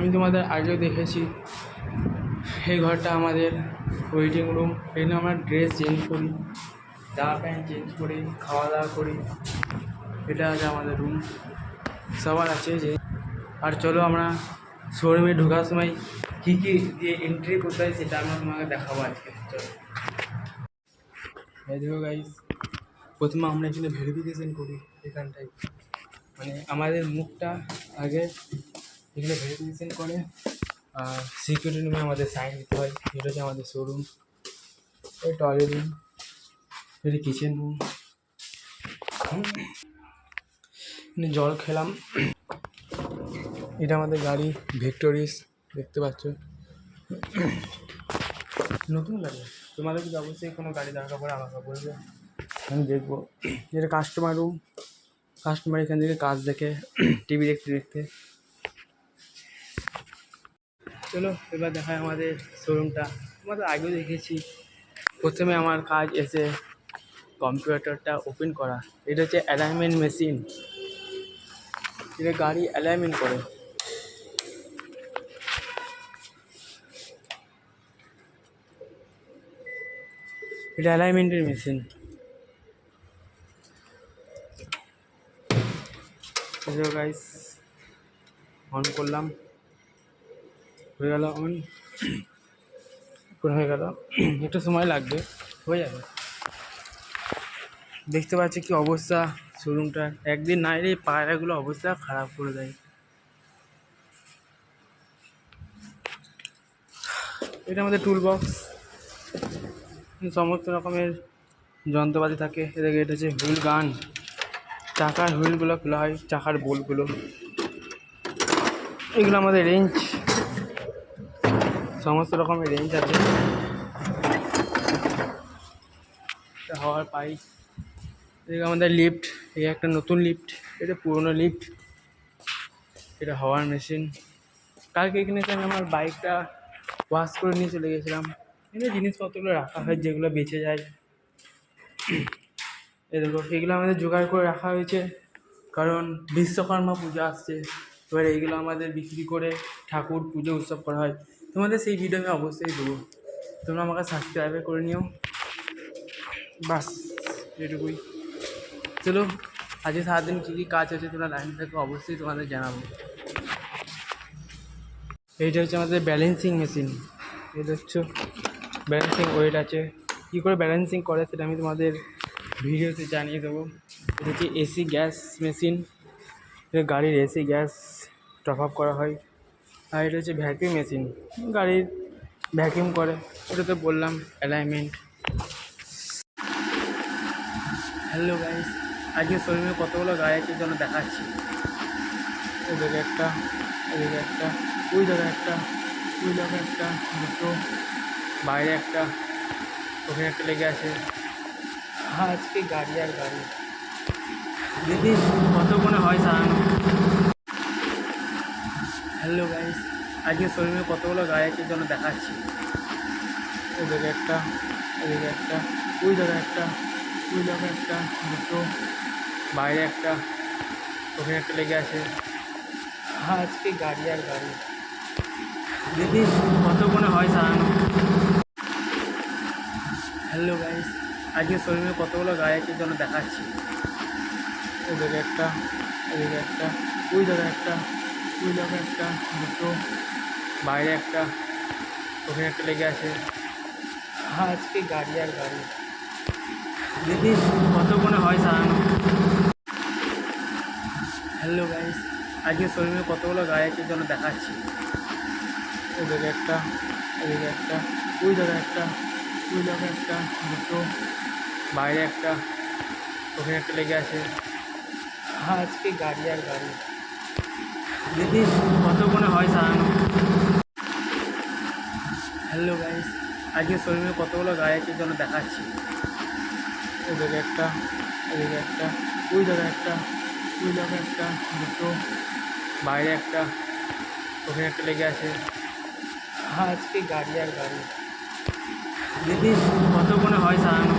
আমি তোমাদের আগেও দেখেছি এই ঘরটা আমাদের ওয়েটিং রুম। এখানে আমরা ড্রেস চেঞ্জ করি, জামা প্যান্ট চেঞ্জ করি, খাওয়া দাওয়া করি। এটা আছে আমাদের রুম, সবার আছে যে। আর চলো আমরা শোরুমে ঢোকার সময় কী কী দিয়ে এন্ট্রি করতে হয় সেটা আমরা তোমাকে দেখাবো আজকে। চলো দেখো গাইস, প্রথমে আমরা এখানে ভেরিফিকেশন করি এখানটায়, মানে আমাদের মুখটা আগে এখানে ভেরিফিকেশন করে আর সিকিউরিটি রুমে আমাদের সাইন দিতে হয়। এটা হচ্ছে আমাদের শোরুম, এই টয়লেট রুম, এটা কিচেন রুম। জল খেলাম। এটা আমাদের গাড়ি ভিক্টোরিস, দেখতে পাচ্ছ নতুন গাড়ি। তোমাদের যদি অবশ্যই কোনো গাড়ি দরকার পড়ে আমাকে বলবে, আমি দেখবো। এটা কাস্টমার রুম, কাস্টমার এখান থেকে কাজ দেখে টিভি দেখতে দেখতে। চলো এবার দেখায় আমাদের শোরুমটা। তোমাদের আগেও দেখেছি। প্রথমে আমার কাজ এসে কম্পিউটারটা ওপেন করা। এটা হচ্ছে অ্যালাইনমেন্ট মেশিন, এটা গাড়ি অ্যালাইনমেন্ট করে। এটা অ্যালাইনমেন্টের মেশিন। গাইস অন করলাম, হয়ে গেল অন, হয়ে গেল। একটু সময় লাগবে, হয়ে যাবে। দেখতে পাচ্ছি কি অবস্থা শোরুমটার। একদিন না এলে পায়রাগুলো অবস্থা খারাপ করে দেয়। এটা আমাদের টুল বক্স, সমস্ত রকমের যন্ত্রপাতি থাকে। এদিকে এটা হচ্ছে হুইল গান, চাকার হুইলগুলো খোলা হয়, চাকার বোল্টগুলো। এগুলো আমাদের রেঞ্জ, সমস্ত রকমের রেঞ্জ আছে। হাওয়ার পাইপ, এদিকে আমাদের লিফট, এই একটা নতুন লিফট, এটা পুরোনো লিফট। এটা হাওয়ার মেশিন। কালকে এখানে আমি আমার বাইকটা ওয়াশ করে নিয়ে চলে গেছিলাম। এখানে জিনিসপত্রগুলো রাখা হয় যেগুলো বেঁচে যায়। এগুলো আমাদের জোগাড় করে রাখা হয়েছে, কারণ বিশ্বকর্মা পুজো আসছে। এবার এইগুলো আমাদের বিক্রি করে ঠাকুর পুজো উৎসব করা হয়। তোমাদের সেই ভিডিও আমি অবশ্যই দেবো, তোমরা আমাকে সাবস্ক্রাইব করে নিও। বাস এটুকুই। চলো আজকে সারাদিন কী কী কাজ আছে তোমরা লাইন থেকে অবশ্যই তোমাদের জানাবো। এইটা হচ্ছে আমাদের ব্যালেন্সিং মেশিন। এটা হচ্ছে ব্যালেন্সিং ওয়েট আছে, কী করে ব্যালেন্সিং করে সেটা আমি তোমাদের ভিডিওতে জানিয়ে দেবো। এটা হচ্ছে এসি গ্যাস মেশিন, এটা গাড়ির এসি গ্যাস টপ আপ করা হয়। আর এটা হচ্ছে ভ্যাকিউম মেশিন, গাড়ির ভ্যাকিউম করে। ওটা তো বললাম অ্যালাইনমেন্ট। হ্যালো গাইস, আজকে শোরুমে কতগুলো গাড়ি আছে জন্য দেখাচ্ছি। ওদিকে একটা, এদিকে একটা, ওই জায়গায় একটা, ওই জায়গায় একটা, দুটো, বাইরে একটা, ওখানে একটা লেগে আছে। আজকে গাড়ি আর গাড়ি, দেখি কতক্ষণে হয় সারানো। হ্যালো গাইস, আজকে শোরুমে কতগুলো গাড়ি আছে জন্য দেখাচ্ছি। ওদিকে একটা, এদিকে একটা, ওই জায়গায় একটা, ওই জায়গায় একটা, দুটো, বাইরে একটা, ওখানে একটা লেগে আছে। আজকে গাড়ি আর গাড়ি, দেখি কতক্ষণে হয় সারানো। হ্যালো গাইস, আজকে শোরুমে কতগুলো গাড়ি আছে জন্য দেখাচ্ছি। ওদিকে একটা, এদিকে একটা, ওই জায়গায় একটা, ওই জায়গায় একটা, দুটো, বাইরে একটা, ওখানে একটা লেগে আছে। আজকে গাড়ি আর গাড়ি, দেখি কতক্ষণে হয় সারানো। হ্যালো গাইস, আজকে শোরুমে কতগুলো গাড়ি আছে জন্য দেখাচ্ছি। ওদিকে একটা, এদিকে একটা, ওই জায়গায় একটা, ওই জায়গায় একটা, দুটো, বাইরে একটা, ওখানে একটা লেগে আছে। আজকে গাড়ি আর গাড়ি, দেখি কতক্ষণে হয় সারানো। হ্যালো গাইস, আজকে শোরুমে কতগুলো গাড়ি আছে জন্য দেখাচ্ছি। ওদিকে একটা, এদিকে একটা, ওই জায়গায় একটা, ওই জায়গায় একটা, দুটো, বাইরে একটা, ওখানে একটা লেগে আছে। আজকে গাড়ি আর গাড়ি, দেখি কতক্ষণে হয় সারানো।